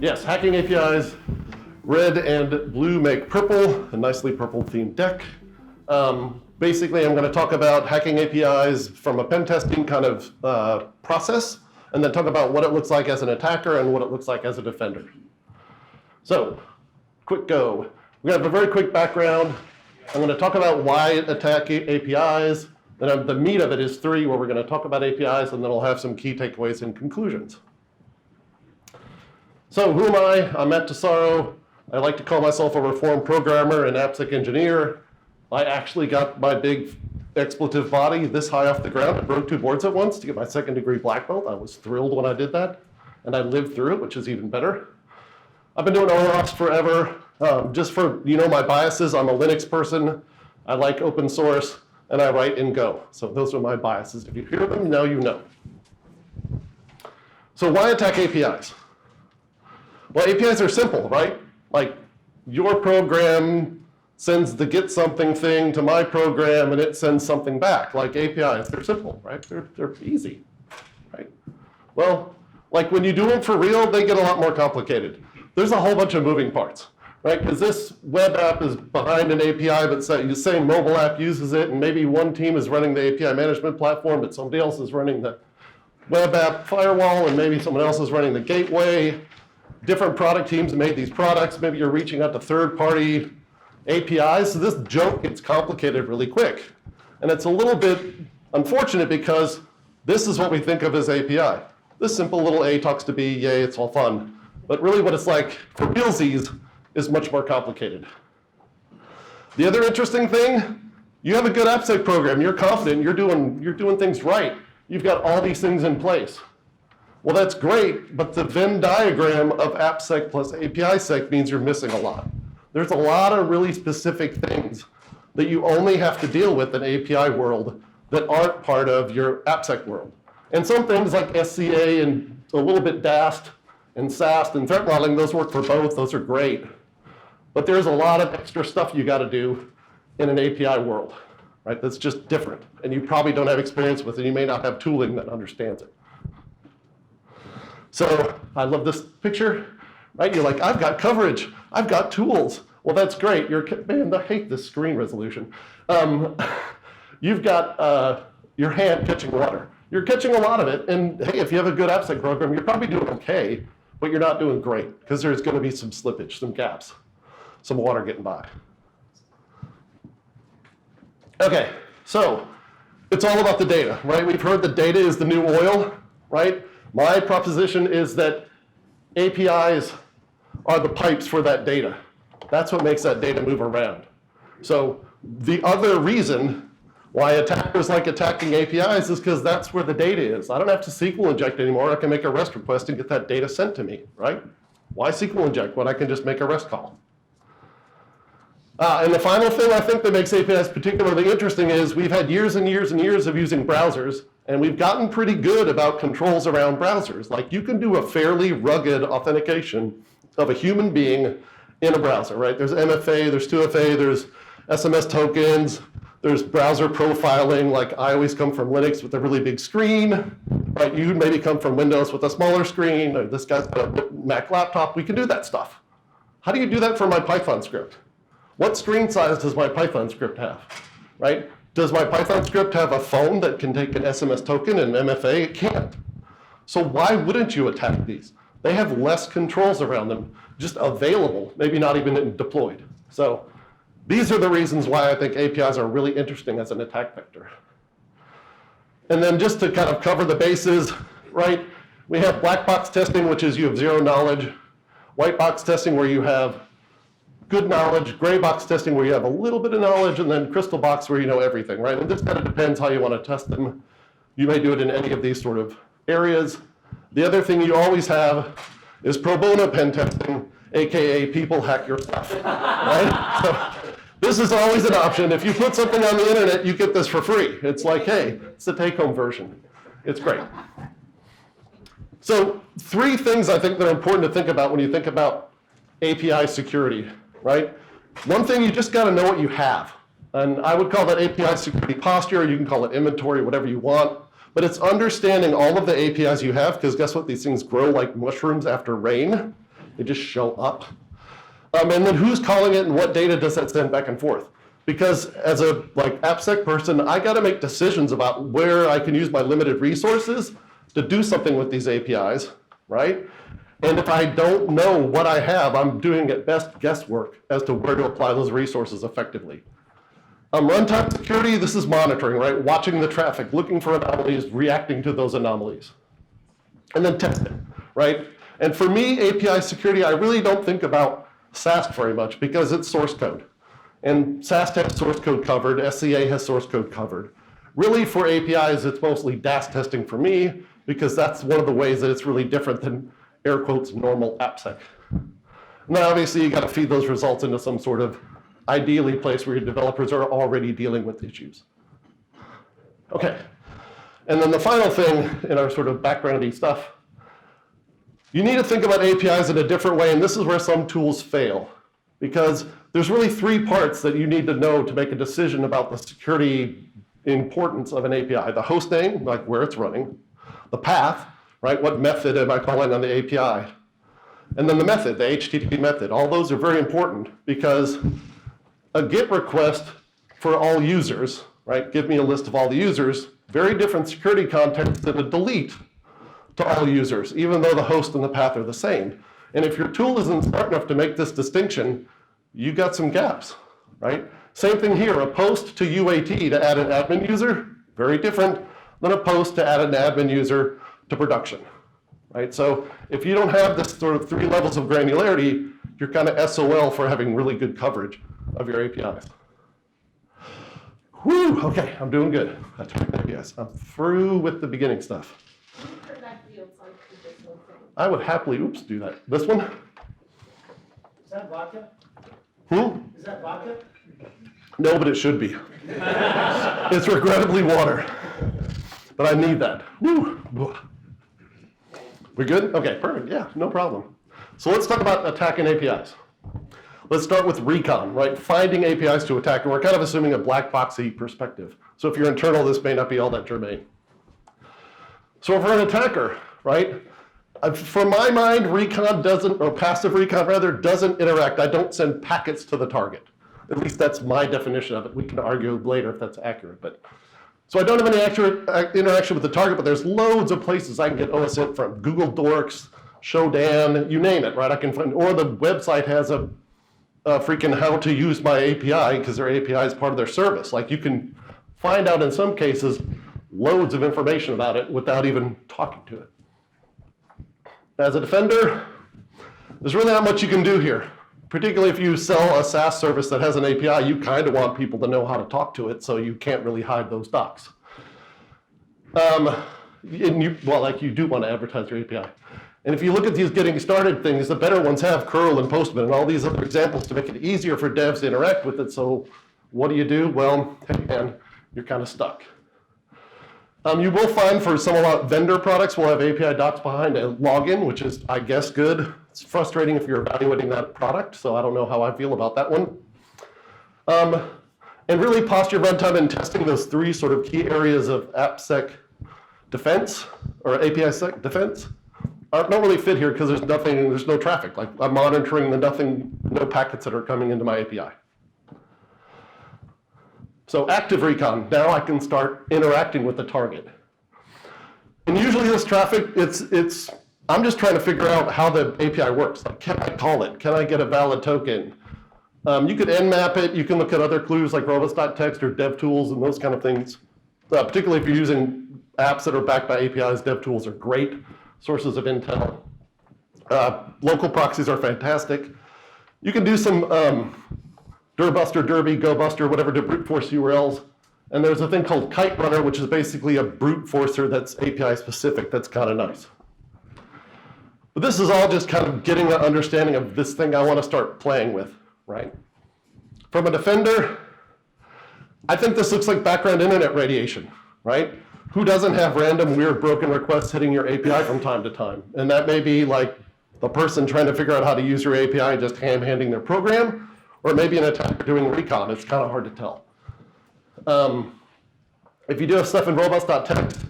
Yes, hacking APIs. Red and blue make purple, a nicely purple themed deck. Basically, I'm going to talk about hacking APIs from a pen testing kind of process, and then talk about what it looks like as an attacker and what it looks like as a defender. So, quick go. We have a very quick background. I'm going to talk about why attack APIs. Then the meat of it is 3, where we're going to talk about APIs, and then I'll have some key takeaways and conclusions. So, who am I? I'm at Tesauro. I like to call myself a reformed programmer and AppSec engineer. I actually got my big expletive body this high off the ground. I broke 2 boards at once to get my 2nd degree black belt. I was thrilled when I did that. And I lived through it, which is even better. I've been doing OROps forever. Just for, my biases, I'm a Linux person. I like open source, and I write in Go. So those are my biases. If you hear them, now you know. So why attack APIs? Well, APIs are simple, right? Like, your program sends the get something thing to my program, and it sends something back. Like APIs, they're simple, right? They're easy, right? Well, like when you do them for real, they get a lot more complicated. There's a whole bunch of moving parts, right? Because this web app is behind an API, but the same mobile app uses it, and maybe one team is running the API management platform, but somebody else is running the web app firewall, and maybe someone else is running the gateway. Different product teams made these products. Maybe you're reaching out to third-party APIs. So this joke gets complicated really quick. And it's a little bit unfortunate because this is what we think of as API. This simple little A talks to B, yay, it's all fun. But really what it's like for realsies is much more complicated. The other interesting thing, you have a good AppSec program. You're confident. You're doing things right. You've got all these things in place. Well, that's great, but the Venn diagram of AppSec plus APISec means you're missing a lot. There's a lot of really specific things that you only have to deal with in API world that aren't part of your AppSec world. And some things like SCA and a little bit DAST and SAST and threat modeling, those work for both. Those are great. But there's a lot of extra stuff you got to do in an API world, right? That's just different. And you probably don't have experience with it. You may not have tooling that understands it. So I love this picture, right? You're like, I've got coverage. I've got tools. Well, that's great. Man, I hate this screen resolution. You've got your hand catching water. You're catching a lot of it. And hey, if you have a good AppSec program, you're probably doing okay, but you're not doing great because there's going to be some slippage, some gaps, some water getting by. Okay, so it's all about the data, right? We've heard the data is the new oil, right? My proposition is that APIs are the pipes for that data. That's what makes that data move around. So the other reason why attackers like attacking APIs is because that's where the data is. I don't have to SQL inject anymore. I can make a REST request and get that data sent to me, right? Why SQL inject when I can just make a REST call? And the final thing I think that makes APIs particularly interesting is we've had years and years and years of using browsers, and we've gotten pretty good about controls around browsers. Like you can do a fairly rugged authentication of a human being in a browser, right? There's MFA, there's 2FA, there's SMS tokens, there's browser profiling. Like I always come from Linux with a really big screen, right? You maybe come from Windows with a smaller screen, or this guy's got a Mac laptop. We can do that stuff. How do you do that for my Python script? What screen size does my Python script have, right? Does my Python script have a phone that can take an SMS token and MFA? It can't. So why wouldn't you attack these? They have less controls around them, just available, maybe not even deployed. So these are the reasons why I think APIs are really interesting as an attack vector. And then just to kind of cover the bases, right? We have black box testing, which is you have zero knowledge. White box testing, where you have good knowledge, gray box testing where you have a little bit of knowledge, and then crystal box where you know everything, right? And this kind of depends how you want to test them. You may do it in any of these sort of areas. The other thing you always have is pro bono pen testing, AKA people hack your stuff, right? So this is always an option. If you put something on the internet, you get this for free. It's like, hey, it's the take-home version. It's great. So 3 things I think that are important to think about when you think about API security, right? One thing, you just got to know what you have. And I would call that API security posture. You can call it inventory, whatever you want. But it's understanding all of the APIs you have, because guess what? These things grow like mushrooms after rain. They just show up. And then who's calling it and what data does that send back and forth? Because as a AppSec person, I got to make decisions about where I can use my limited resources to do something with these APIs, right? And if I don't know what I have, I'm doing at best guesswork as to where to apply those resources effectively. Runtime security, this is monitoring, right? Watching the traffic, looking for anomalies, reacting to those anomalies. And then testing, right? And for me, API security, I really don't think about SAST very much because it's source code. And SAST has source code covered, SCA has source code covered. Really for APIs, it's mostly DAST testing for me because that's one of the ways that it's really different than air quotes normal AppSec. Now obviously you got to feed those results into some sort of ideally place where your developers are already dealing with issues. Okay, and then the final thing in our sort of backgroundy stuff, you need to think about APIs in a different way, and this is where some tools fail. Because there's really three parts that you need to know to make a decision about the security importance of an API. The host name, like where it's running. The path, right? What method am I calling on the API? And then the method, the HTTP method. All those are very important because a GET request for all users, right? Give me a list of all the users. Very different security context than a delete to all users, even though the host and the path are the same. And if your tool isn't smart enough to make this distinction, you got some gaps, right? Same thing here, a post to UAT to add an admin user, very different than a post to add an admin user to production, right? So if you don't have this sort of 3 levels of granularity, you're kind of SOL for having really good coverage of your APIs. Whew, okay, I'm doing good. That's my APIs. I'm through with the beginning stuff. I would happily, do that. This one? Is that vodka? Is that vodka? No, but it should be. It's regrettably water. But I need that. Woo. We good? Okay, perfect. Yeah, no problem. So let's talk about attacking APIs. Let's start with recon, right? Finding APIs to attack. And we're kind of assuming a black boxy perspective. So if you're internal, this may not be all that germane. So if we're an attacker, right? For my mind, recon doesn't, or passive recon rather, doesn't interact. I don't send packets to the target. At least that's my definition of it. We can argue later if that's accurate. But so I don't have any accurate interaction with the target, but there's loads of places I can get OSINT from. Google Dorks, Shodan, you name it, right? I can find, or the website has a freaking how to use my API because their API is part of their service. Like you can find out in some cases loads of information about it without even talking to it. As a defender, there's really not much you can do here. Particularly if you sell a SaaS service that has an API, you kind of want people to know how to talk to it, so you can't really hide those docs. You do want to advertise your API. And if you look at these getting started things, the better ones have curl and postman and all these other examples to make it easier for devs to interact with it. So what do? Well, hey man, you're kind of stuck. You will find for some of our vendor products, we'll have API docs behind a login, which is, I guess, good. It's frustrating if you're evaluating that product, so I don't know how I feel about that one. And really, posture, runtime, and testing, those 3 sort of key areas of AppSec defense, or API sec defense, don't really fit here because there's no traffic. Like I'm monitoring no packets that are coming into my API. So active recon, now I can start interacting with the target. And usually this traffic, I'm just trying to figure out how the API works. Like, can I call it? Can I get a valid token? You could nmap it. You can look at other clues like robots.txt or DevTools and those kind of things. Particularly if you're using apps that are backed by APIs, DevTools are great sources of intel. Local proxies are fantastic. You can do some Durbuster, Derby, GoBuster, whatever, to brute force URLs. And there's a thing called Kite Runner, which is basically a brute forcer that's API specific. That's kind of nice. But this is all just kind of getting an understanding of this thing I want to start playing with, right? From a defender, I think this looks like background internet radiation, right? Who doesn't have random weird broken requests hitting your API from time to time? And that may be like the person trying to figure out how to use your API and just ham-handing their program, or maybe an attacker doing recon. It's kind of hard to tell. If you do have stuff in robots.txt,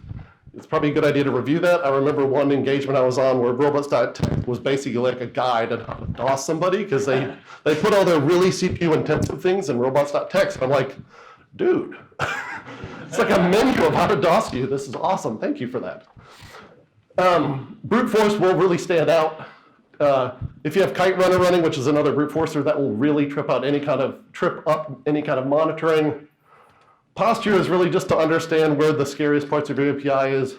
it's probably a good idea to review that. I remember one engagement I was on where robots.tech was basically like a guide on how to DOS somebody, because they put all their really CPU intensive things in robots.tech. So I'm like, dude, it's like a menu of how to DOS you. This is awesome. Thank you for that. Brute force will really stand out. If you have kite runner running, which is another brute forcer, that will really trip up any kind of monitoring. Posture is really just to understand where the scariest parts of your API is.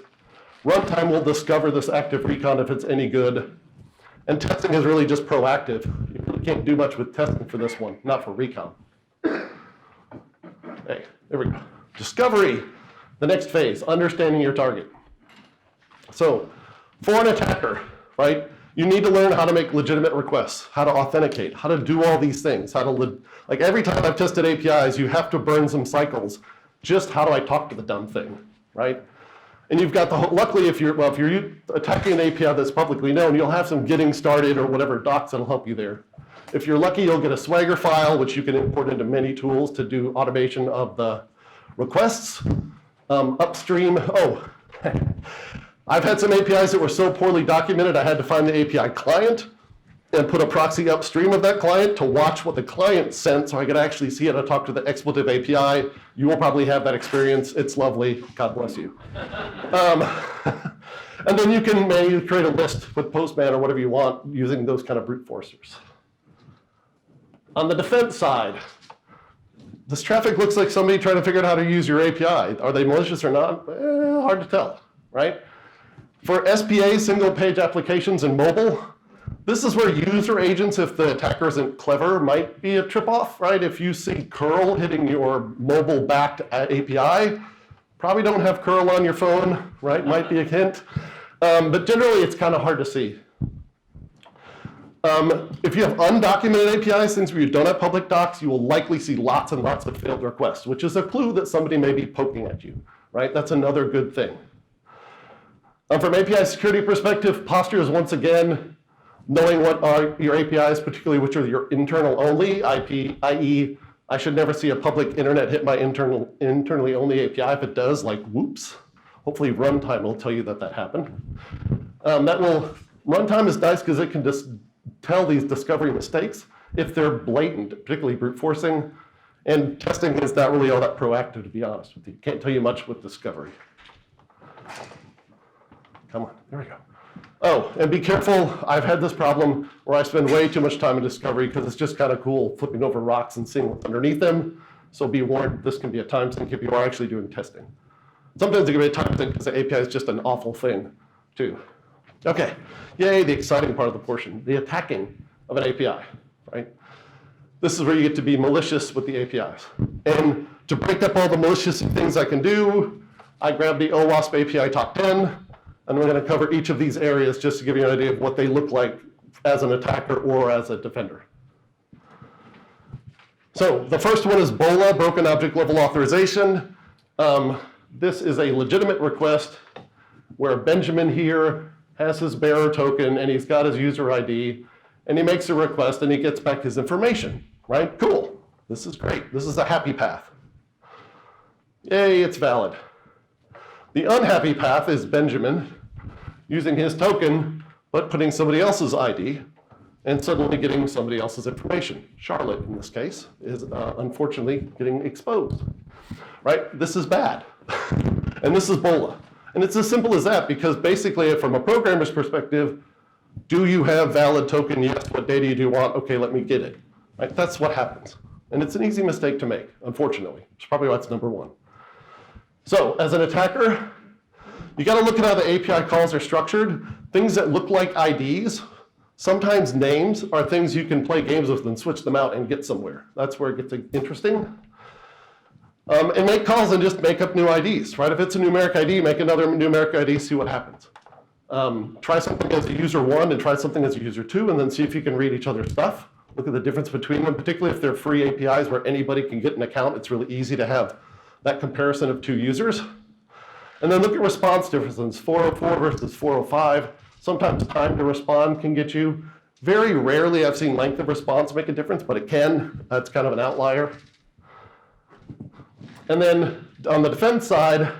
Runtime will discover this active recon if it's any good. And testing is really just proactive. You really can't do much with testing for this one, not for recon. Hey, there we go. Discovery, the next phase, understanding your target. So for an attacker, right, you need to learn how to make legitimate requests, how to authenticate, how to do all these things, like every time I've tested APIs, you have to burn some cycles. Just how do I talk to the dumb thing, right? And you've got luckily if you're attacking an API that's publicly known, you'll have some getting started or whatever docs that'll help you there. If you're lucky, you'll get a Swagger file, which you can import into many tools to do automation of the requests. Upstream, I've had some APIs that were so poorly documented, I had to find the API client and put a proxy upstream of that client to watch what the client sent so I could actually see it and talk to the expletive API. You will probably have that experience. It's lovely. God bless you. And then you can manually create a list with Postman or whatever you want using those kind of brute forcers. On the defense side, this traffic looks like somebody trying to figure out how to use your API. Are they malicious or not? Hard to tell, right? For SPA, single page applications in mobile, this is where user agents, if the attacker isn't clever, might be a trip-off, right? If you see curl hitting your mobile-backed API, probably don't have curl on your phone, right? Might be a hint. But generally, it's kind of hard to see. If you have undocumented APIs, things where you don't have public docs, you will likely see lots and lots of failed requests, which is a clue that somebody may be poking at you, right? That's another good thing. From API security perspective, posture is once again knowing what are your APIs, particularly which are your internal only IP, i.e., I should never see a public internet hit my internally only API. If it does, like, whoops. Hopefully runtime will tell you that happened. Runtime is nice because it can just tell these discovery mistakes if they're blatant, particularly brute forcing. And testing is not really all that proactive, to be honest with you. Can't tell you much with discovery. Come on, there we go. Oh, and be careful. I've had this problem where I spend way too much time in discovery because it's just kind of cool flipping over rocks and seeing what's underneath them. So be warned, this can be a time sink if you are actually doing testing. Sometimes it can be a time sink because the API is just an awful thing, too. Okay, yay, the exciting part of the portion, the attacking of an API, right? This is where you get to be malicious with the APIs. And to break up all the malicious things I can do, I grabbed the OWASP API top 10. And we're going to cover each of these areas just to give you an idea of what they look like as an attacker or as a defender. So the first one is BOLA, Broken Object Level Authorization. This is a legitimate request where Benjamin here has his bearer token and he's got his user ID and he makes a request and he gets back his information, right? Cool. This is great. This is a happy path. Yay, it's valid. The unhappy path is Benjamin using his token, but putting somebody else's ID and suddenly getting somebody else's information. Charlotte, in this case, is unfortunately getting exposed, right? This is bad. And this is BOLA. And it's as simple as that because basically from a programmer's perspective, do you have valid token? Yes. What data do you want? Okay, let me get it. Right? That's what happens. And it's an easy mistake to make, unfortunately. It's probably why it's number one. So as an attacker, you got to look at how the API calls are structured. Things that look like IDs, sometimes names are things you can play games with and switch them out and get somewhere. That's where it gets interesting. And make calls and just make up new IDs, right? If it's a numeric ID, make another numeric ID, see what happens. Try something as a user 1 and try something as a user 2, and then see if you can read each other's stuff. Look at the difference between them, particularly if they're free APIs where anybody can get an account. It's really easy to have that comparison of two users. And then look at response differences, 404 versus 405. Sometimes time to respond can get you. Very rarely I've seen length of response make a difference, but it can. That's kind of an outlier. And then on the defense side,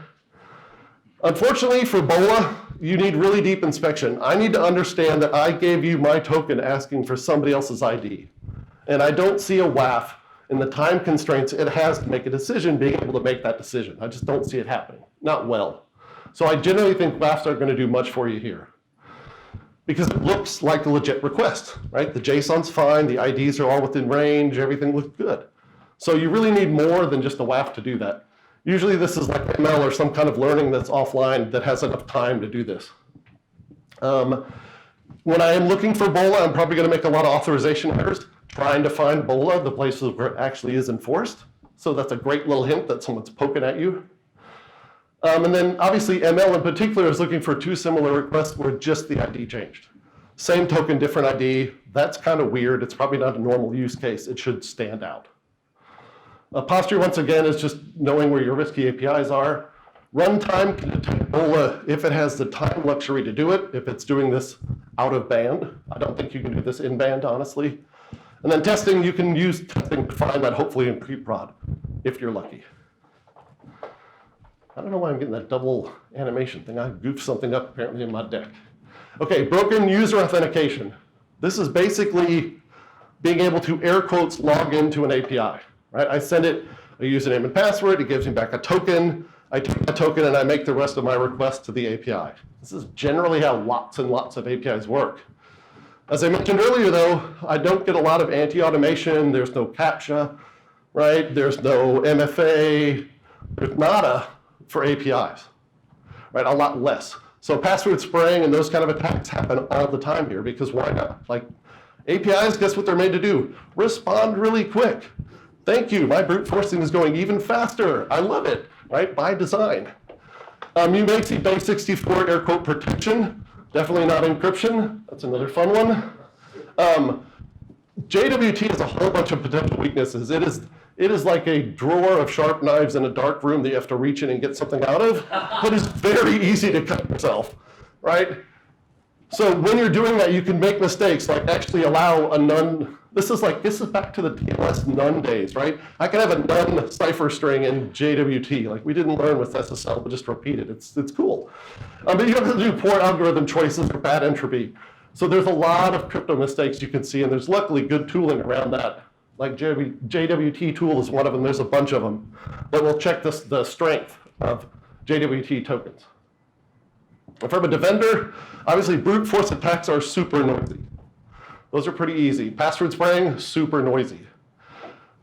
Unfortunately for BOLA, you need really deep inspection. I need to understand that I gave you my token asking for somebody else's ID. And I don't see a WAF in the time constraints it has to make a decision being able to make that decision. I just don't see it happening, not well. So I generally think WAFs aren't going to do much for you here, because it looks like a legit request, right? The JSON's fine, the IDs are all within range, everything looks good. So you really need more than just a WAF to do that. Usually this is like ML or some kind of learning that's offline that has enough time to do this. When I am looking for BOLA, I'm probably going to make a lot of authorization errors trying to find BOLA, the places where it actually is enforced. So that's a great little hint that someone's poking at you. And then obviously ML in particular is looking for two similar requests where just the ID changed. Same token, different ID. That's kind of weird. It's probably not a normal use case. It should stand out. Posture, once again, is just knowing where your risky APIs are. Runtime can detect BOLA if it has the time luxury to do it, if it's doing this out of band. I don't think you can do this in band, honestly. And then testing, you can use testing to find that hopefully in pre-prod, if you're lucky. I don't know why I'm getting that double animation thing. I goofed something up apparently in my deck. Okay, broken user authentication. This is basically being able to air quotes log into an API. Right? I send it a username and password, it gives me back a token, I take that token and I make the rest of my requests to the API. This is generally how lots and lots of APIs work. As I mentioned earlier though, I don't get a lot of anti-automation, there's no CAPTCHA, right? There's no MFA, there's nada for APIs, right? A lot less. So password spraying and those kind of attacks happen all the time here because why not? Like APIs, guess what they're made to do? Respond really quick. Thank you, my brute forcing is going even faster. I love it, right, by design. You may see base 64 air quote protection, definitely not encryption. That's another fun one. JWT has a whole bunch of potential weaknesses. It is like a drawer of sharp knives in a dark room that you have to reach in and get something out of, but it's very easy to cut yourself, right? So when you're doing that, you can make mistakes, like actually allow a none. This is back to the TLS none days, right? I can have a none cipher string in JWT, like we didn't learn with SSL, but just repeat it. It's cool. But you have to do poor algorithm choices or bad entropy. So there's a lot of crypto mistakes you can see, and there's luckily good tooling around that. Like JWT tool is one of them. There's a bunch of them that will check the strength of JWT tokens. And from a defender, obviously brute force attacks are super noisy. Those are pretty easy. Password spraying, super noisy.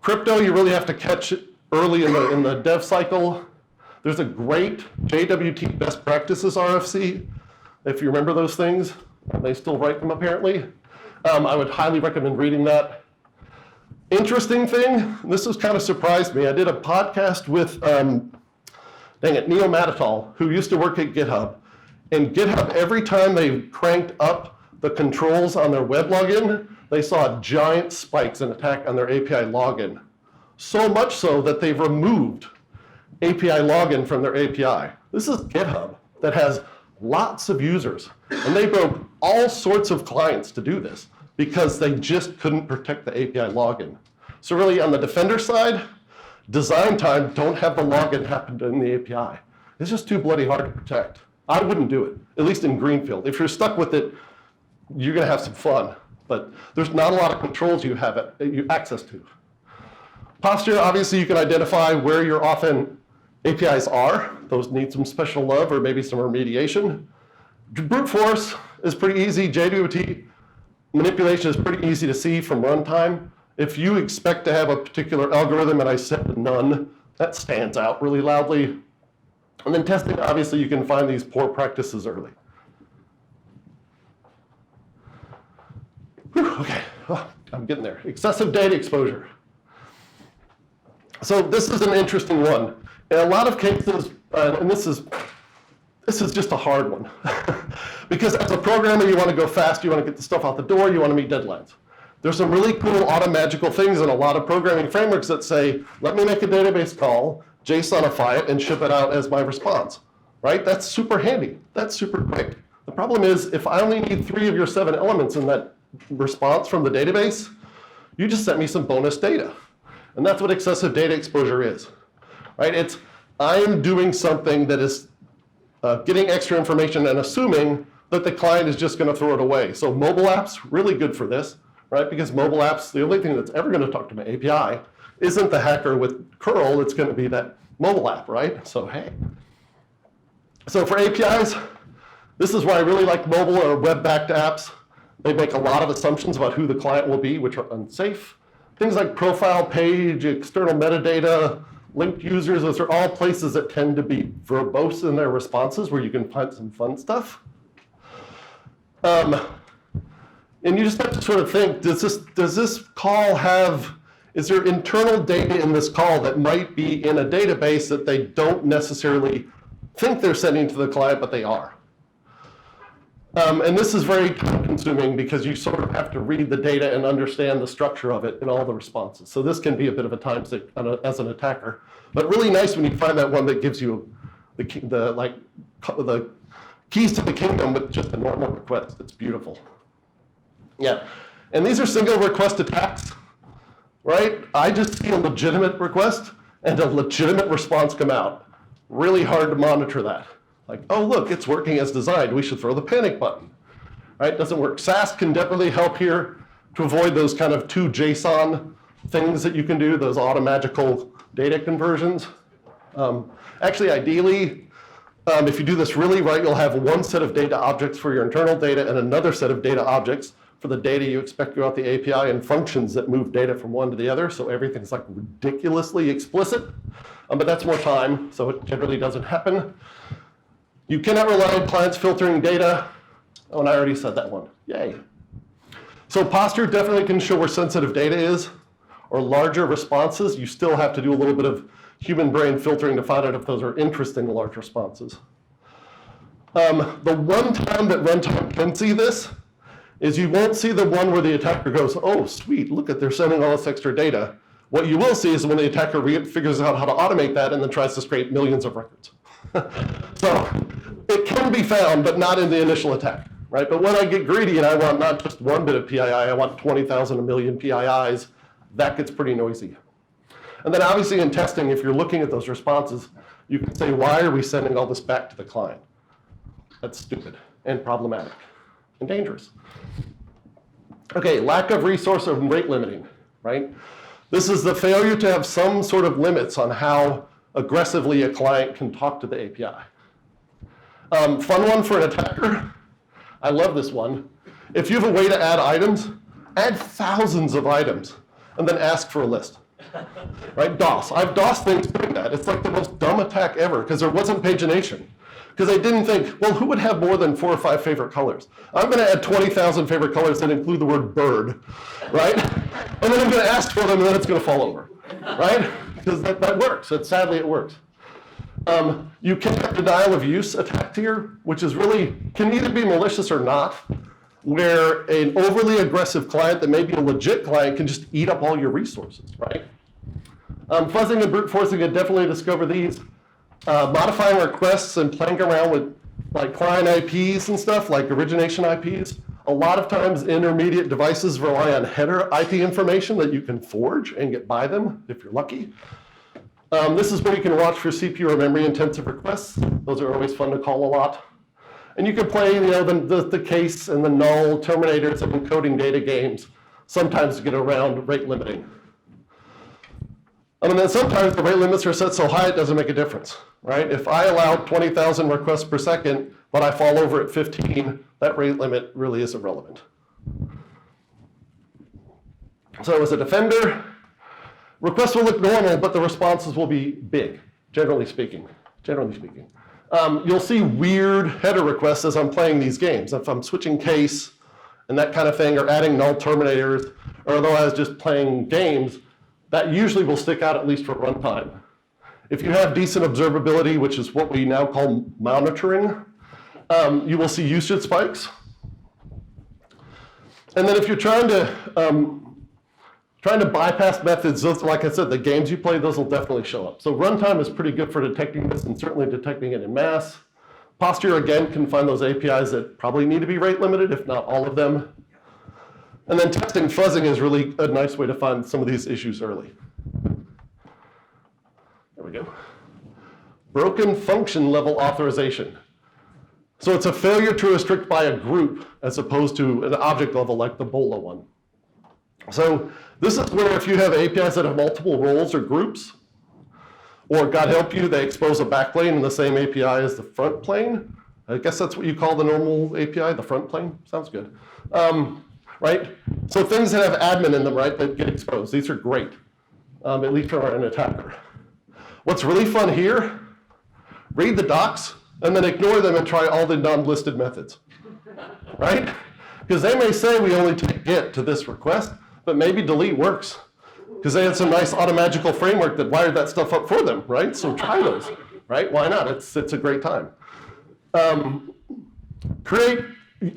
Crypto, you really have to catch it early in the dev cycle. There's a great JWT best practices RFC, if you remember those things. They still write them apparently. I would highly recommend reading that. Interesting thing, this has kind of surprised me. I did a podcast with, Neo Matatal, who used to work at GitHub. And GitHub, every time they cranked up the controls on their web login, they saw giant spikes in attack on their API login. So much so that they've removed API login from their API. This is GitHub that has lots of users. And they broke all sorts of clients to do this because they just couldn't protect the API login. So really on the defender side, design time, don't have the login happen in the API. It's just too bloody hard to protect. I wouldn't do it, at least in Greenfield. If you're stuck with it, you're gonna have some fun, but there's not a lot of controls you have access to. Posture, obviously you can identify where your often APIs are. Those need some special love or maybe some remediation. Brute force is pretty easy. JWT manipulation is pretty easy to see from runtime. If you expect to have a particular algorithm and I set none, that stands out really loudly. And then testing, obviously you can find these poor practices early. Whew, okay, I'm getting there. Excessive data exposure. So this is an interesting one. In a lot of cases, and this is just a hard one. Because as a programmer, you want to go fast, you want to get the stuff out the door, you want to meet deadlines. There's some really cool automagical things in a lot of programming frameworks that say, let me make a database call, JSONify it, and ship it out as my response, right? That's super handy. That's super quick. The problem is, if I only need 3 of your 7 elements in that response from the database, you just sent me some bonus data. And that's what excessive data exposure is, right? I am doing something that is getting extra information and assuming that the client is just going to throw it away. So mobile apps, really good for this, right? Because mobile apps, the only thing that's ever going to talk to my API isn't the hacker with curl, it's going to be that mobile app, right? So hey. So for APIs, this is why I really like mobile or web-backed apps. They make a lot of assumptions about who the client will be, which are unsafe. Things like profile page, external metadata, linked users, those are all places that tend to be verbose in their responses where you can find some fun stuff. And you just have to sort of think, does this call have, is there internal data in this call that might be in a database that they don't necessarily think they're sending to the client, but they are? And this is very time-consuming because you sort of have to read the data and understand the structure of it in all the responses. So this can be a bit of a time sink as an attacker, but really nice when you find that one that gives you the keys to the kingdom with just a normal request. It's beautiful. Yeah, and these are single request attacks, right? I just see a legitimate request and a legitimate response come out. Really hard to monitor that. Like, oh, look, it's working as designed. We should throw the panic button, right? Doesn't work. SAS can definitely help here to avoid those kind of two JSON things that you can do, those automagical data conversions. Actually, ideally, if you do this really right, you'll have one set of data objects for your internal data and another set of data objects for the data you expect throughout the API and functions that move data from one to the other. So everything's like ridiculously explicit, but that's more time, so it generally doesn't happen. You cannot rely on clients filtering data. Oh, and I already said that one. Yay. So posture definitely can show where sensitive data is, or larger responses. You still have to do a little bit of human brain filtering to find out if those are interesting large responses. The one time that runtime can see this is you won't see the one where the attacker goes, oh, sweet, look at they're sending all this extra data. What you will see is when the attacker figures out how to automate that and then tries to scrape millions of records. So it can be found, but not in the initial attack, right? But when I get greedy and I want not just one bit of PII, I want 20,000, a million PIIs, that gets pretty noisy. And then obviously in testing, if you're looking at those responses, you can say, why are we sending all this back to the client? That's stupid and problematic and dangerous. Okay, lack of resource and rate limiting, right? This is the failure to have some sort of limits on how aggressively a client can talk to the API. Fun one for an attacker. I love this one. If you have a way to add items, add thousands of items and then ask for a list. Right? DOS. I've DOS things doing that. It's like the most dumb attack ever because there wasn't pagination. Because they didn't think, well, who would have more than 4 or 5 favorite colors? I'm going to add 20,000 favorite colors that include the word bird, right? And then I'm going to ask for them and then it's going to fall over, right? Because that works. Sadly, it works. You can have denial of use attacked here, which is really, can either be malicious or not, where an overly aggressive client that may be a legit client can just eat up all your resources, right? Fuzzing and brute forcing, I definitely discover these. Modifying requests and playing around with like client IPs and stuff, like origination IPs. A lot of times intermediate devices rely on header IP information that you can forge and get by them if you're lucky. This is where you can watch for CPU or memory intensive requests. Those are always fun to call a lot. And you can play the case and the null terminators and encoding data games, sometimes to get around rate limiting. And then sometimes the rate limits are set so high it doesn't make a difference, right? If I allow 20,000 requests per second, but I fall over at 15, that rate limit really isn't relevant. So as a defender, requests will look normal, but the responses will be big, generally speaking. You'll see weird header requests as I'm playing these games. If I'm switching case and that kind of thing, or adding null terminators, or otherwise just playing games, that usually will stick out at least for runtime. If you have decent observability, which is what we now call monitoring, you will see usage spikes. And then if you're trying to bypass methods, those, like I said, the games you play, those will definitely show up. So runtime is pretty good for detecting this and certainly detecting it in mass. Posture, again, can find those APIs that probably need to be rate limited, if not all of them. And then testing fuzzing is really a nice way to find some of these issues early. There we go. Broken function level authorization. So it's a failure to restrict by a group as opposed to an object level like the BOLA one. So this is where if you have APIs that have multiple roles or groups, or God help you, they expose a backplane in the same API as the front plane. I guess that's what you call the normal API, the front plane. Sounds good. Right? So things that have admin in them, right, that get exposed. These are great, at least for an attacker. What's really fun here, read the docs and then ignore them and try all the non-listed methods, right? Because they may say we only take get to this request, but maybe delete works. Because they had some nice automagical framework that wired that stuff up for them, right? So try those, right? Why not? It's a great time. Create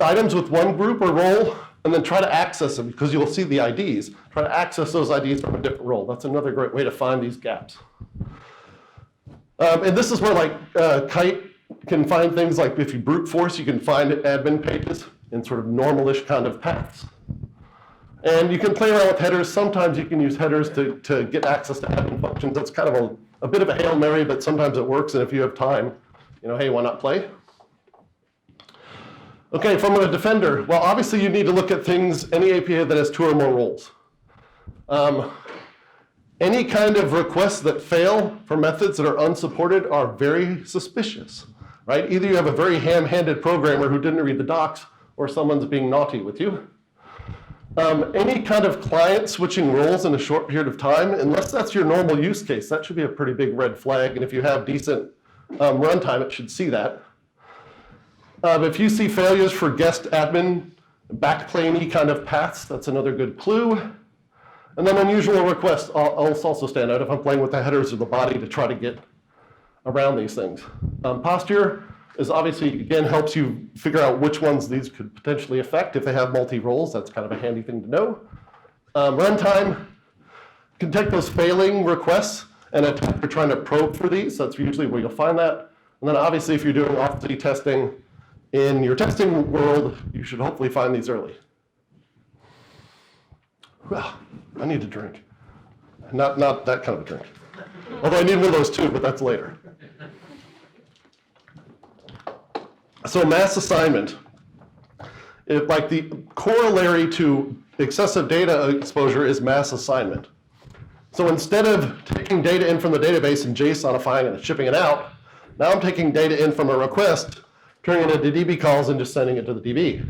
items with one group or role, and then try to access them, because you'll see the IDs. Try to access those IDs from a different role. That's another great way to find these gaps. And this is where like Kite can find things like if you brute force, you can find admin pages in sort of normalish kind of paths. And you can play around with headers. Sometimes you can use headers to get access to admin functions. That's kind of a bit of a Hail Mary, but sometimes it works. And if you have time, you know, hey, why not play? Okay, from a defender, well, obviously you need to look at things, any API that has 2 or more roles. Any kind of requests that fail for methods that are unsupported are very suspicious, right? Either you have a very ham-handed programmer who didn't read the docs, or someone's being naughty with you. Any kind of client switching roles in a short period of time, unless that's your normal use case, that should be a pretty big red flag. And if you have decent runtime, it should see that. If you see failures for guest admin, backplane-y kind of paths, that's another good clue. And then unusual requests also stand out if I'm playing with the headers or the body to try to get around these things. Posture is obviously, again, helps you figure out which ones these could potentially affect. If they have multi-roles, that's kind of a handy thing to know. Runtime can take those failing requests and attacker trying to probe for these. That's usually where you'll find that. And then obviously, if you're doing off-the testing in your testing world, you should hopefully find these early. Well, I need a drink. Not that kind of a drink. Although I need one of those too, but that's later. So mass assignment, like the corollary to excessive data exposure is mass assignment. So instead of taking data in from the database and JSONifying and shipping it out, now I'm taking data in from a request, turning it into DB calls and just sending it to the DB.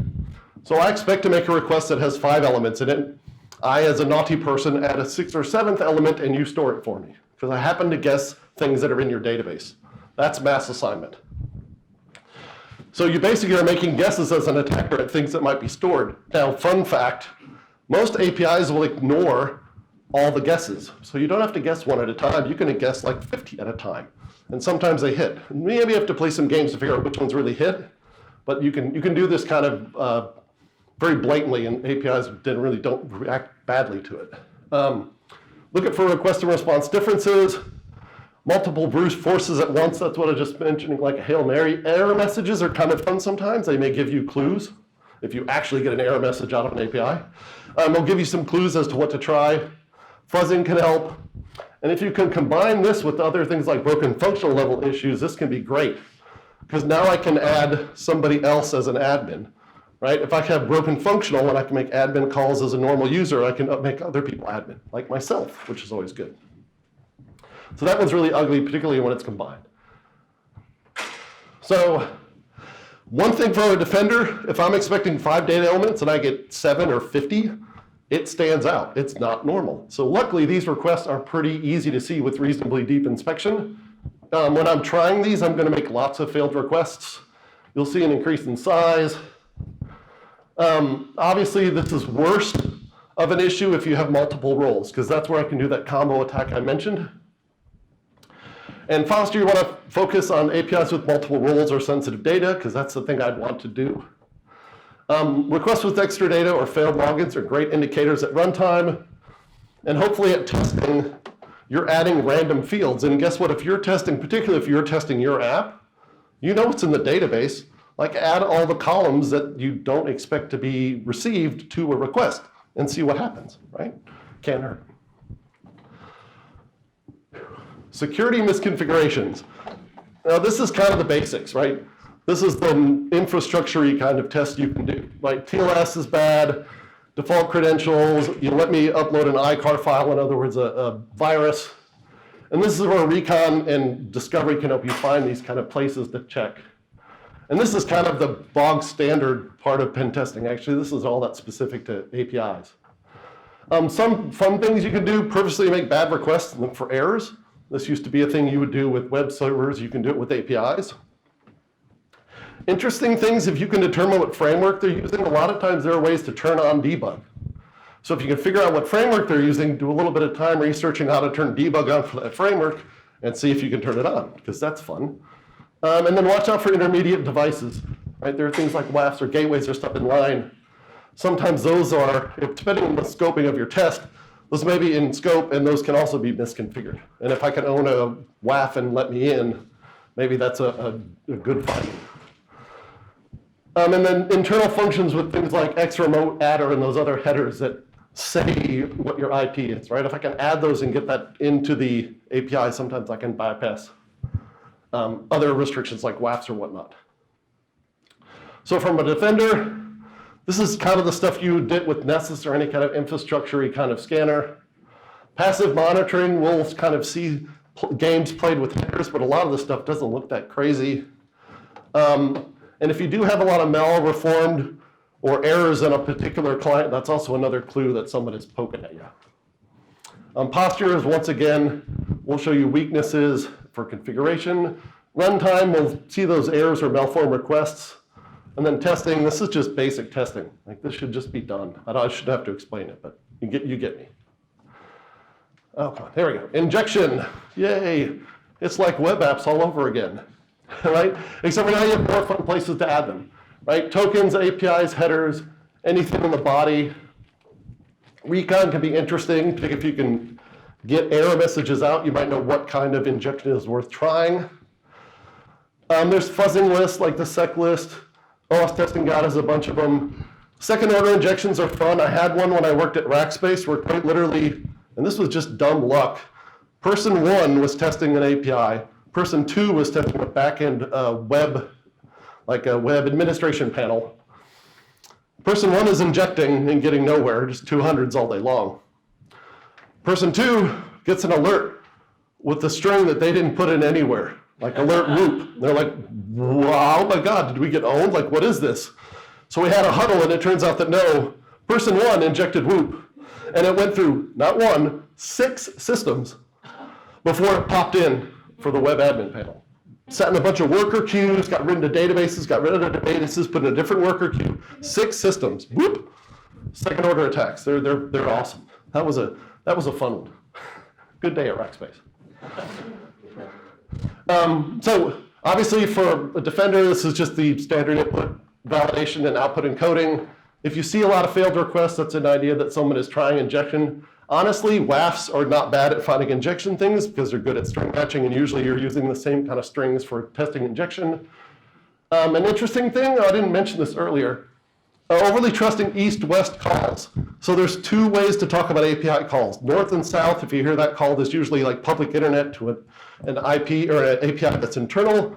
So I expect to make a request that has 5 elements in it. I, as a naughty person, add a 6th or 7th element and you store it for me, because I happen to guess things that are in your database. That's mass assignment. So you basically are making guesses as an attacker at things that might be stored. Now, fun fact, most APIs will ignore all the guesses. So you don't have to guess one at a time. You can guess like 50 at a time. And sometimes they hit. Maybe you have to play some games to figure out which ones really hit. But you can do this kind of very blatantly, and APIs don't react badly to it. Look for request and response differences. Multiple brute forces at once, that's what I just mentioned, like a Hail Mary. Error messages are kind of fun sometimes. They may give you clues if you actually get an error message out of an API. They'll give you some clues as to what to try. Fuzzing can help. And if you can combine this with other things like broken functional level issues, this can be great. Because now I can add somebody else as an admin, right? If I have broken functional and I can make admin calls as a normal user, I can make other people admin, like myself, which is always good. So that one's really ugly, particularly when it's combined. So one thing for a defender, if I'm expecting 5 data elements and I get 7 or 50, it stands out. It's not normal. So luckily, these requests are pretty easy to see with reasonably deep inspection. When I'm trying these, I'm going to make lots of failed requests. You'll see an increase in size. Obviously, this is worse of an issue if you have multiple roles, because that's where I can do that combo attack I mentioned. And Foster, you want to focus on APIs with multiple roles or sensitive data, because that's the thing I'd want to do. Requests with extra data or failed logins are great indicators at runtime. And hopefully at testing, you're adding random fields. And guess what? If you're testing, particularly if you're testing your app, you know what's in the database. Like add all the columns that you don't expect to be received to a request and see what happens, right? Can't hurt. Security misconfigurations. Now this is kind of the basics, right? This is the infrastructure-y kind of test you can do. Like TLS is bad, default credentials, you let me upload an ICAR file, in other words, a virus. And this is where recon and discovery can help you find these kind of places to check. And this is kind of the bog standard part of pen testing. Actually, this is all that's specific to APIs. Some fun things you can do: purposely make bad requests and look for errors. This used to be a thing you would do with web servers. You can do it with APIs. Interesting things, if you can determine what framework they're using, a lot of times there are ways to turn on debug. So if you can figure out what framework they're using, do a little bit of time researching how to turn debug on for that framework and see if you can turn it on, because that's fun. And then watch out for intermediate devices, right? There are things like WAFs or gateways or stuff in line. Sometimes those are, depending on the scoping of your test, those may be in scope and those can also be misconfigured. And if I can own a WAF and let me in, maybe that's a good finding. And then internal functions with things like xremote, adder, and those other headers that say what your IP is, right? If I can add those and get that into the API, sometimes I can bypass other restrictions like WAFs or whatnot. So from a defender, this is kind of the stuff you did with Nessus or any kind of infrastructure-y kind of scanner. Passive monitoring, we'll kind of see games played with headers, but a lot of the stuff doesn't look that crazy. And if you do have a lot of malreformed or errors in a particular client, that's also another clue that someone is poking at you. Posture is, once again, we'll show you weaknesses for configuration. Runtime, we'll see those errors or malformed requests. And then testing, this is just basic testing. Like, this should just be done. I shouldn't have to explain it, but you get me. Oh, there we go. Injection, yay. It's like web apps all over again, right? Except for now you have more fun places to add them, right? Tokens, APIs, headers, anything in the body. Recon can be interesting. If you can get error messages out, you might know what kind of injection is worth trying. There's fuzzing lists like the sec list. OS Testing Guide has a bunch of them. Second order injections are fun. I had one when I worked at Rackspace where quite literally, and this was just dumb luck, person one was testing an API. Person two was testing a backend web, like a web administration panel. Person one is injecting and getting nowhere, just 200s all day long. Person two gets an alert with the string that they didn't put in anywhere, like alert whoop. They're like, wow, oh my God, did we get owned? Like, what is this? So we had a huddle, and it turns out that no, person one injected whoop. And it went through, not one, 6 systems before it popped in for the web admin panel. Sat in a bunch of worker queues, got rid of the databases, got rid of the databases, put in a different worker queue. 6 systems, whoop, second order attacks. They're awesome. That was a fun one. Good day at Rackspace. So obviously for a defender, this is just the standard input validation and output encoding. If you see a lot of failed requests, that's an idea that someone is trying injection. Honestly, WAFs are not bad at finding injection things because they're good at string matching, and usually you're using the same kind of strings for testing injection. An interesting thing, I didn't mention this earlier, overly trusting east-west calls. So there's 2 ways to talk about API calls. North and south, if you hear that call, there's usually like public internet to an IP or an API that's internal.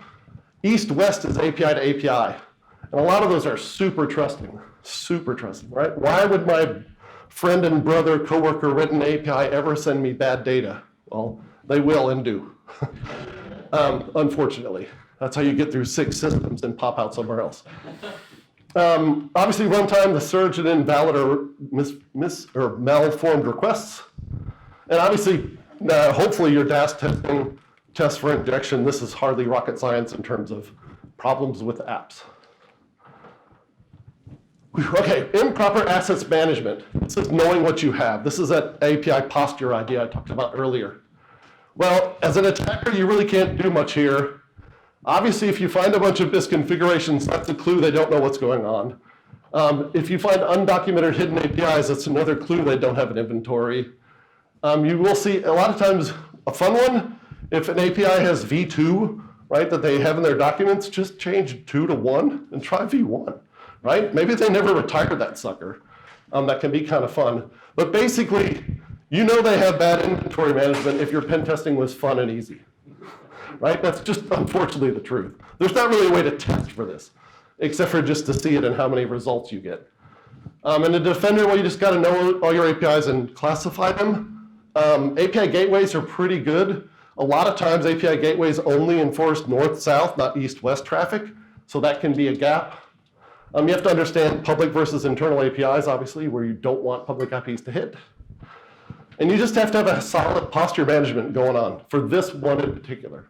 East-west is API to API. And a lot of those are super trusting, right? Why would my friend and brother, coworker written API ever send me bad data? Well, they will and do, unfortunately. That's how you get through 6 systems and pop out somewhere else. Obviously, runtime, the surge and invalid or or malformed requests. And obviously, hopefully your DAS testing, test for injection, this is hardly rocket science in terms of problems with apps. Okay, improper assets management. This is knowing what you have. This is that API posture idea I talked about earlier. Well, as an attacker, you really can't do much here. Obviously, if you find a bunch of misconfigurations, that's a clue they don't know what's going on. If you find undocumented hidden APIs, that's another clue they don't have an inventory. You will see a lot of times a fun one, if an API has v2, right, that they have in their documents, just change 2 to 1 and try v1. Right? Maybe they never retired that sucker. That can be kind of fun. But basically, you know they have bad inventory management if your pen testing was fun and easy. right? That's just unfortunately the truth. There's not really a way to test for this, except for just to see it and how many results you get. And a defender, well, you just got to know all your APIs and classify them. API gateways are pretty good. A lot of times API gateways only enforce north-south, not east-west traffic, so that can be a gap. You have to understand public versus internal APIs, obviously, where you don't want public IPs to hit. And you just have to have a solid posture management going on for this one in particular.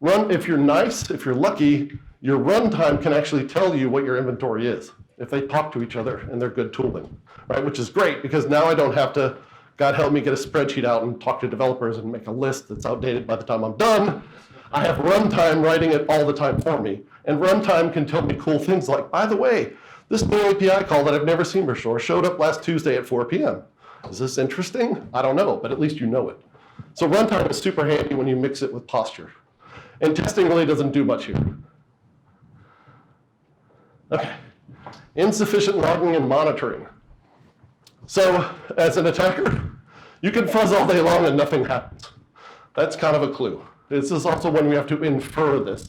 If you're nice, if you're lucky, your runtime can actually tell you what your inventory is if they talk to each other and they're good tooling, right? Which is great because now I don't have to, God help me, get a spreadsheet out and talk to developers and make a list that's outdated by the time I'm done. I have runtime writing it all the time for me. And runtime can tell me cool things like, by the way, this new API call that I've never seen before showed up last Tuesday at 4 p.m. Is this interesting? I don't know, but at least you know it. So runtime is super handy when you mix it with posture. And testing really doesn't do much here. Okay, insufficient logging and monitoring. So as an attacker, you can fuzz all day long and nothing happens. That's kind of a clue. This is also when we have to infer this.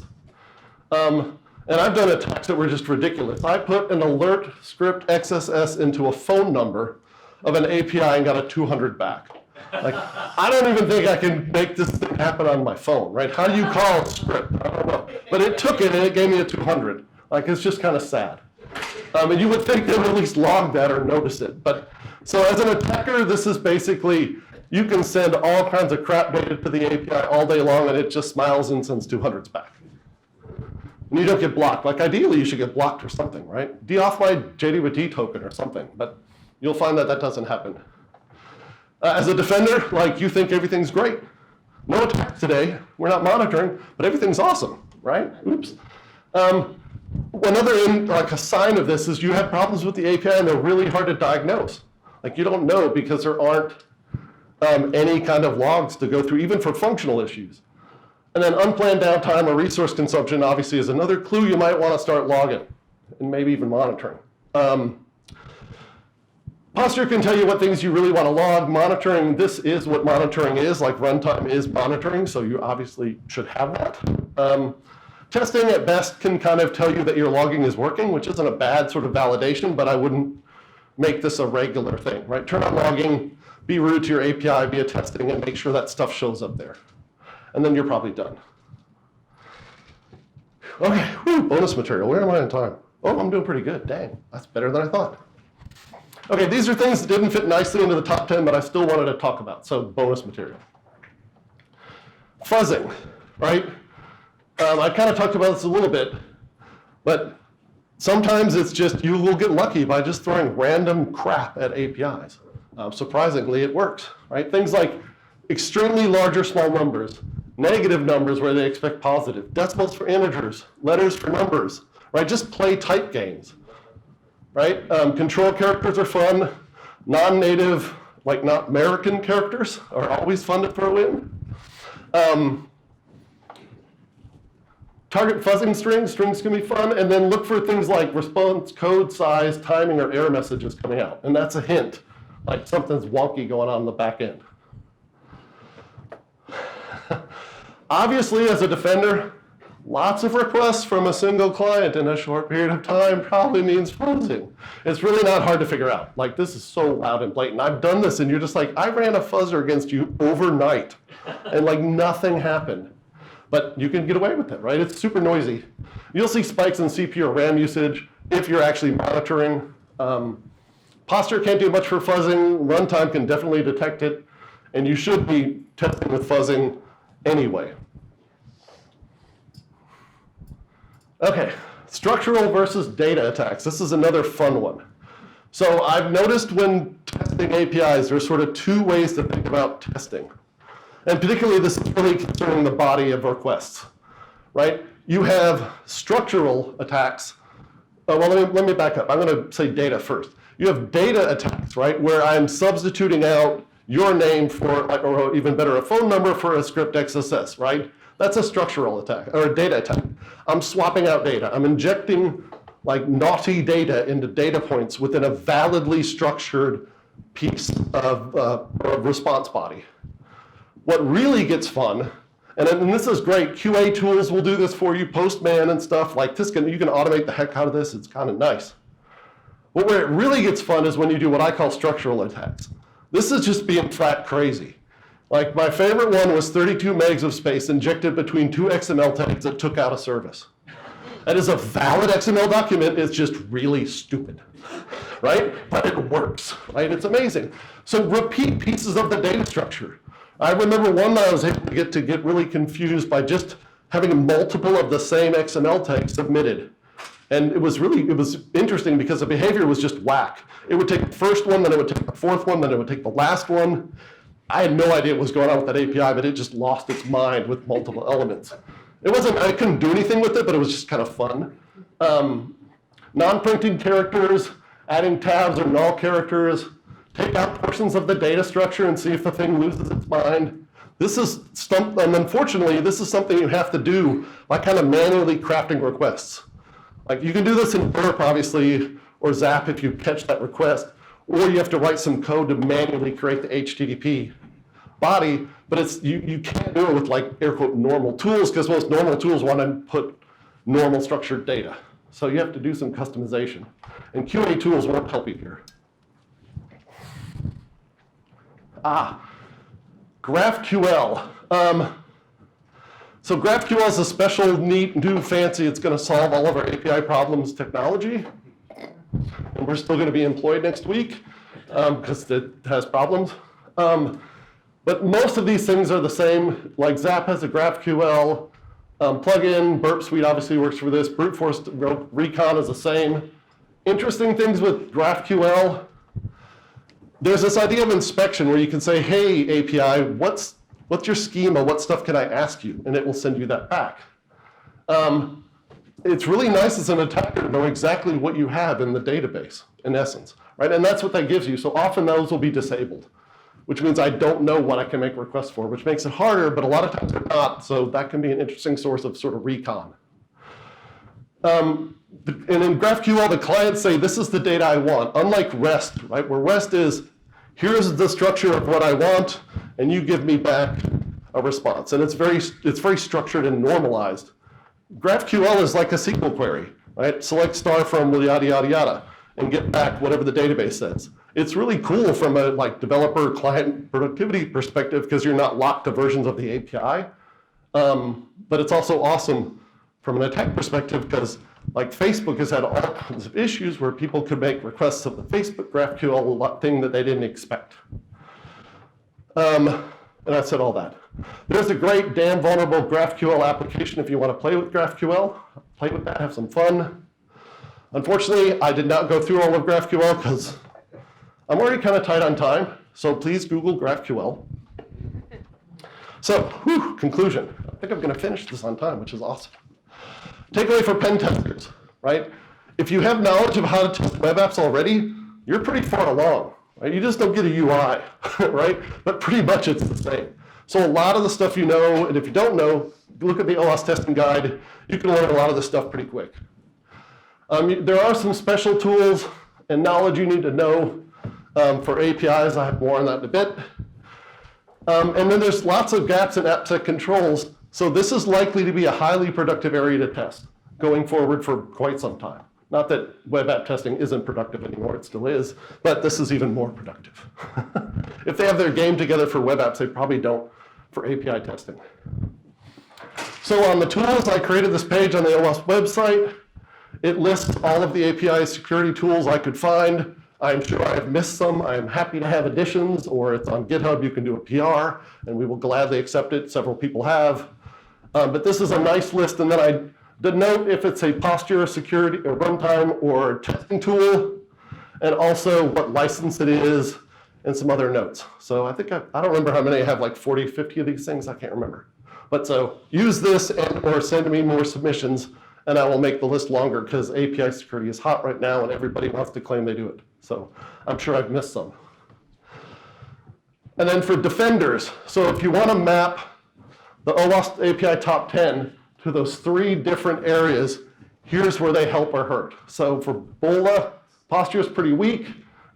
And I've done attacks that were just ridiculous. I put an alert script XSS into a phone number of an API and got a 200 back. Like, I don't even think I can make this thing happen on my phone, right? How do you call a script? I don't know. But it took it and it gave me a 200. Like, it's just kind of sad. And you would think they would at least log that or notice it. But so as an attacker, this is basically, you can send all kinds of crap data to the API all day long and it just smiles and sends 200s back. And you don't get blocked. Like ideally you should get blocked or something, right? De-off my JD with D token or something, but you'll find that that doesn't happen. As a defender, like you think everything's great. No attacks today, we're not monitoring, but everything's awesome, right? Oops. Another like a sign of this is you have problems with the API and they're really hard to diagnose. Like you don't know because there aren't any kind of logs to go through, even for functional issues. And then unplanned downtime or resource consumption obviously is another clue you might want to start logging and maybe even monitoring. Posture can tell you what things you really want to log. Monitoring, this is what monitoring is, like runtime is monitoring, so you obviously should have that. Testing at best can kind of tell you that your logging is working, which isn't a bad sort of validation, but I wouldn't make this a regular thing, right? Turn on logging, be root to your API via testing, and make sure that stuff shows up there. And then you're probably done. Okay, whew, bonus material. Where am I in time? Oh, I'm doing pretty good. Dang, that's better than I thought. Okay, these are things that didn't fit nicely into the top 10, but I still wanted to talk about, so bonus material. Fuzzing, right? I kind of talked about this a little bit, but sometimes it's just, you will get lucky by just throwing random crap at APIs. Surprisingly, it works, right? Things like extremely large or small numbers, negative numbers where they expect positive, decimals for integers, letters for numbers, right? Just play type games, right? Control characters are fun. Non-native, like not American characters are always fun to throw in. Target fuzzing strings can be fun, and then look for things like response code size, timing, or error messages coming out. And that's a hint, like something's wonky going on in the back end. Obviously, as a defender, lots of requests from a single client in a short period of time probably means fuzzing. It's really not hard to figure out. Like, this is so loud and blatant. I've done this, and you're just like, I ran a fuzzer against you overnight, and like nothing happened. But you can get away with it, right? It's super noisy. You'll see spikes in CPU or RAM usage if you're actually monitoring. Posture can't do much for fuzzing. Runtime can definitely detect it. And you should be testing with fuzzing anyway. Okay, structural versus data attacks. This is another fun one. So I've noticed when testing APIs, there's sort of two ways to think about testing. And particularly this is really concerning the body of requests, right? You have structural attacks. Well, let me back up. I'm going to say data first. You have data attacks, right, where I'm substituting out your name for, or even better, a phone number for a script XSS, right? That's a structural attack, or a data attack. I'm swapping out data. I'm injecting like naughty data into data points within a validly structured piece of response body. What really gets fun And this is great. QA tools will do this for you, Postman and stuff like this. You can automate the heck out of this. It's kind of nice. But where it really gets fun is when you do what I call structural attacks. This is just being flat crazy. Like my favorite one was 32 megs of space injected between two XML tags that took out a service. That is a valid XML document. It's just really stupid, right? But it works, right? It's amazing. So repeat pieces of the data structure. I remember one that I was able to get really confused by just having multiple of the same XML tags submitted. And it was interesting because the behavior was just whack. It would take the first one, then it would take the fourth one, then it would take the last one. I had no idea what was going on with that API, but it just lost its mind with multiple elements. I couldn't do anything with it, but it was just kind of fun. Non-printing characters, adding tabs or null characters, take out portions of the data structure and see if the thing loses its mind. And unfortunately, this is something you have to do by kind of manually crafting requests. Like you can do this in Burp, obviously, or Zap if you catch that request, or you have to write some code to manually create the HTTP body, but you can't do it with like air quote normal tools because most normal tools want to put normal structured data. So you have to do some customization. And QA tools won't help you here. GraphQL. So GraphQL is a special, neat, new, fancy, it's going to solve all of our API problems technology. And we're still going to be employed next week because it has problems. But most of these things are the same. Like Zap has a GraphQL plugin. Burp Suite obviously works for this. Brute Force Recon is the same. Interesting things with GraphQL. There's this idea of inspection where you can say, hey, API, what's your schema? What stuff can I ask you? And it will send you that back. It's really nice as an attacker to know exactly what you have in the database, in essence, right? And that's what that gives you. So often those will be disabled, which means I don't know what I can make requests for, which makes it harder, but a lot of times they're not. So that can be an interesting source of sort of recon. And in GraphQL, the clients say, this is the data I want. Unlike REST, right? Where REST is, here's the structure of what I want, and you give me back a response. And it's very structured and normalized. GraphQL is like a SQL query, right? Select star from yada, yada, yada, and get back whatever the database says. It's really cool from a developer client productivity perspective because you're not locked to versions of the API. But it's also awesome from an attack perspective because Facebook has had all kinds of issues where people could make requests of the Facebook GraphQL thing that they didn't expect. And I said all that. There's a great damn vulnerable GraphQL application if you want to play with GraphQL. Play with that, have some fun. Unfortunately, I did not go through all of GraphQL because I'm already kind of tight on time. So please Google GraphQL. So, conclusion. I think I'm going to finish this on time, which is awesome. Takeaway for pen testers, right? If you have knowledge of how to test web apps already, you're pretty far along, right? You just don't get a UI, right? But pretty much it's the same. So a lot of the stuff you know, and if you don't know, look at the OWASP testing guide. You can learn a lot of this stuff pretty quick. There are some special tools and knowledge you need to know for APIs. I have more on that in a bit. And then there's lots of gaps in AppSec controls. So this is likely to be a highly productive area to test going forward for quite some time. Not that web app testing isn't productive anymore, it still is, but this is even more productive. If they have their game together for web apps, they probably don't for API testing. So on the tools, I created this page on the OWASP website. It lists all of the API security tools I could find. I'm sure I've missed some. I'm happy to have additions, or it's on GitHub. You can do a PR, and we will gladly accept it. Several people have. But this is a nice list, and then I denote if it's a posture, security, or runtime, or testing tool, and also what license it is, and some other notes. So I think I don't remember how many I have, like 40, 50 of these things. I can't remember. But so use this or send me more submissions, and I will make the list longer because API security is hot right now, and everybody wants to claim they do it. So I'm sure I've missed some. And then for defenders, so if you want to map the OWASP API top 10 to those 3 different areas, here's where they help or hurt. So for BOLA, posture is pretty weak.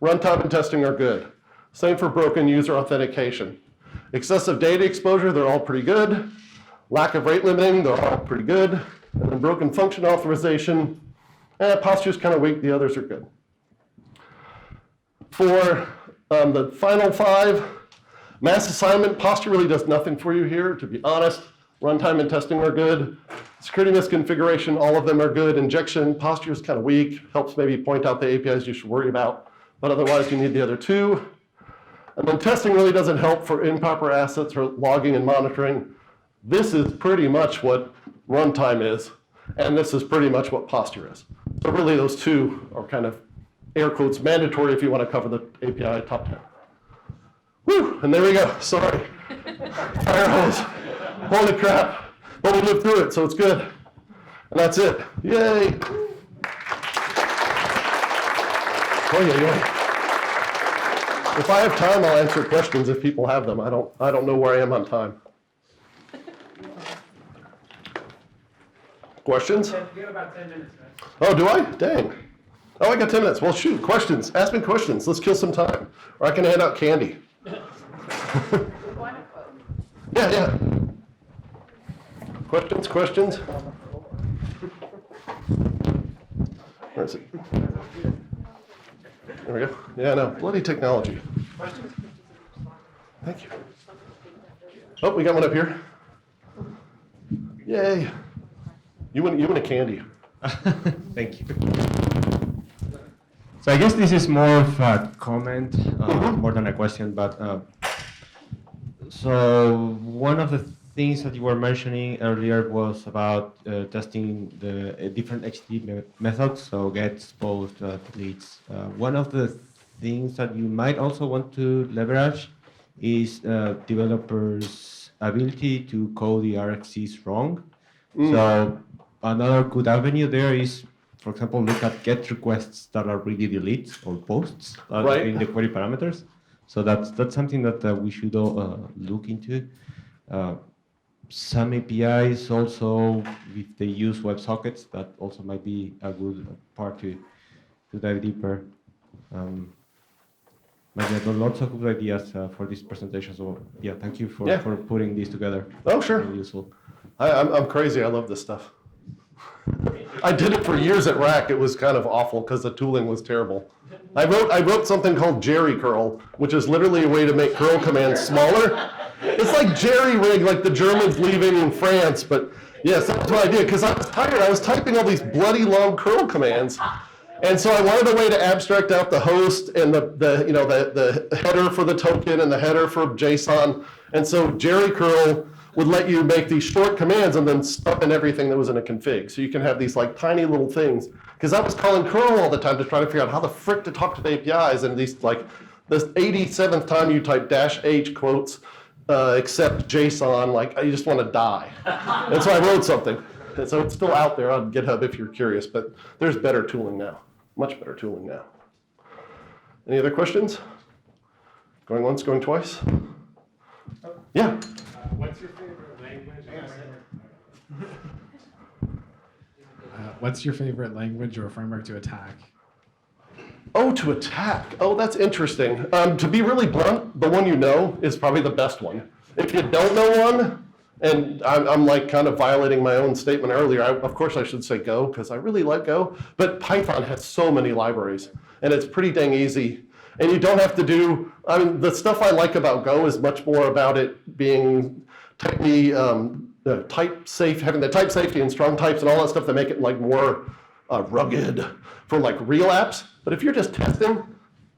Runtime and testing are good. Same for broken user authentication. Excessive data exposure, they're all pretty good. Lack of rate limiting, they're all pretty good. And then broken function authorization, posture's kind of weak, the others are good. For the final 5, mass assignment, posture really does nothing for you here, to be honest. Runtime and testing are good. Security misconfiguration, all of them are good. Injection, posture is kind of weak, helps maybe point out the APIs you should worry about, but otherwise you need the other 2. And then testing really doesn't help for improper assets or logging and monitoring. This is pretty much what runtime is, and this is pretty much what posture is. So really those 2 are kind of air quotes mandatory if you want to cover the API top 10. Whew, and there we go, sorry. Fire hose, holy crap. But we lived through it, so it's good. And that's it, yay. Oh yeah. If I have time, I'll answer questions if people have them. I don't know where I am on time. Questions? You have about 10 minutes, man. Oh, do I? Dang. Oh, I got 10 minutes. Well, shoot, questions. Ask me questions. Let's kill some time. Or I can hand out candy. Yeah. Questions? Where is it? There we go. Yeah, no, bloody technology. Thank you. Oh, we got one up here. Yay. You win a candy. Thank you. So I guess this is more of a comment, more than a question, but so one of the things that you were mentioning earlier was about testing the different HTTP methods, so gets, posts, deletes. One of the things that you might also want to leverage is developers' ability to code the RFCs wrong. So another good avenue there is, for example, look at get requests that are really deletes or posts in the query parameters. So that's something that we should look into. Some APIs also, if they use WebSockets, that also might be a good part to dive deeper. But yeah, lots of good ideas for this presentation. So yeah, thank you for putting these together. Oh, sure. Really useful. I'm crazy. I love this stuff. I did it for years at RAC. It was kind of awful because the tooling was terrible. I wrote something called jerry curl, which is literally a way to make curl commands smaller. It's like jerry rig, like the Germans leaving France. But yes, that's what I did because I was tired. I was typing all these bloody long curl commands. And so I wanted a way to abstract out the host and the header for the token and the header for JSON. And so jerry curl would let you make these short commands and then stuff in everything that was in a config. So you can have these like tiny little things. Because I was calling curl all the time to try to figure out how the frick to talk to the APIs. And these like this 87th time you type -h quotes except JSON, like I just want to die. And so I wrote something. And so it's still out there on GitHub if you're curious, but there's better tooling now. Much better tooling now. Any other questions? Going once, going twice? Yeah. What's your favorite language? What's your favorite language or framework to attack? Oh, to attack. Oh, that's interesting. To be really blunt, the one you know is probably the best one. If you don't know one, and I'm like kind of violating my own statement earlier, of course I should say Go, because I really like Go, but Python has so many libraries, and it's pretty dang easy. And you don't have to do, I mean, the stuff I like about Go is much more about it being tightly type safe, having the type safety and strong types and all that stuff that make it like more rugged for like real apps. But if you're just testing,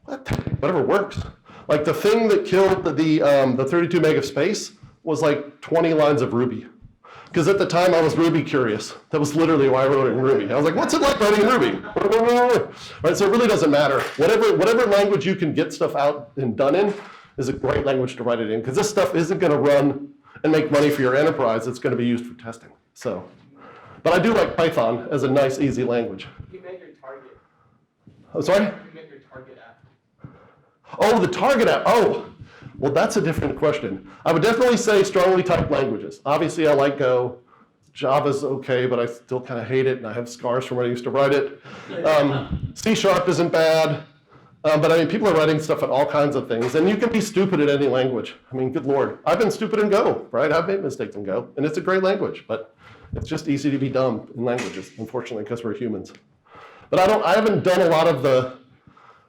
whatever works. Like the thing that killed the 32 meg of space was like 20 lines of Ruby. Because at the time I was Ruby curious. That was literally why I wrote it in Ruby. I was like, what's it like writing in Ruby? Right, so it really doesn't matter. Whatever language you can get stuff out and done in is a great language to write it in. Because this stuff isn't going to run and make money for your enterprise. It's going to be used for testing. So, but I do like Python as a nice, easy language. You make your target. Oh, sorry? You make your target app. Oh, the target app. Oh. Well, that's a different question. I would definitely say strongly typed languages. Obviously, I like Go. Java's okay, but I still kind of hate it, and I have scars from when I used to write it. C# isn't bad. But I mean, people are writing stuff in all kinds of things, and you can be stupid at any language. I mean, good Lord. I've been stupid in Go, right? I've made mistakes in Go, and it's a great language, but it's just easy to be dumb in languages, unfortunately, because we're humans. But I haven't done a lot of the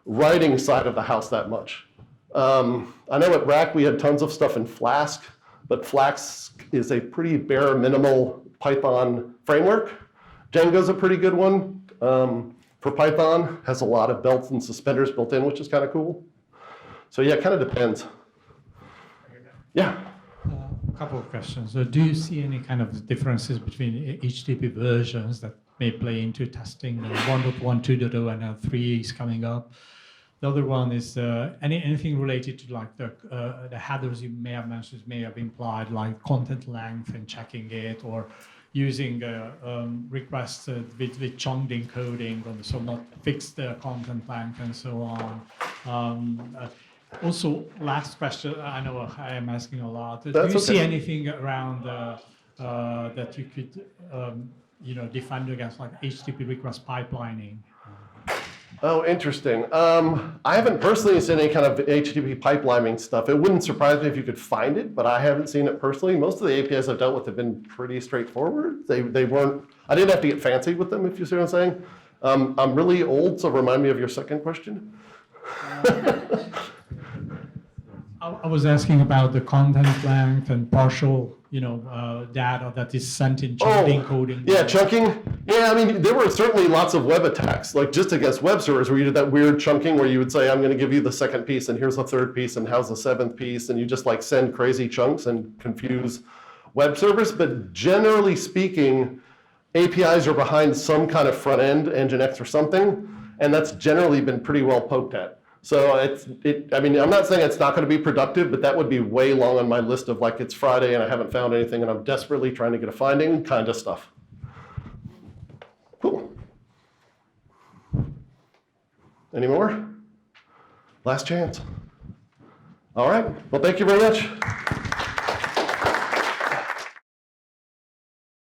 writing side of the house that much. I know at RAC we had tons of stuff in Flask, but Flask is a pretty bare minimal Python framework. Django's a pretty good one. For Python, has a lot of belts and suspenders built in, which is kind of cool. So yeah, it kind of depends. Yeah. A couple of questions. Do you see any kind of differences between HTTP versions that may play into testing? 1.1, 2.0, and now 3 is coming up. The other one is anything related to like the headers you may have mentioned, may have implied like content length and checking it, or using requests with chunked encoding, so not fix the content length and so on. Also, last question, I know I am asking a lot. Do you see anything around that you could defend against, like HTTP request pipelining? Oh, interesting. I haven't personally seen any kind of HTTP pipelining stuff. It wouldn't surprise me if you could find it, but I haven't seen it personally. Most of the APIs I've dealt with have been pretty straightforward. They weren't, I didn't have to get fancy with them, if you see what I'm saying. I'm really old, so remind me of your second question. I was asking about the content length and partial, data that is sent in chunked encoding. Yeah, chunking. Yeah, I mean, there were certainly lots of web attacks, like just against web servers, where you did that weird chunking where you would say, I'm going to give you the second piece, and here's the third piece, and how's the seventh piece, and you just like send crazy chunks and confuse web servers. But generally speaking, APIs are behind some kind of front end, Nginx or something, and that's generally been pretty well poked at. So I mean, I'm not saying it's not going to be productive, but that would be way long on my list of like, it's Friday and I haven't found anything and I'm desperately trying to get a finding kind of stuff. Cool. Any more? Last chance. All right. Well, thank you very much.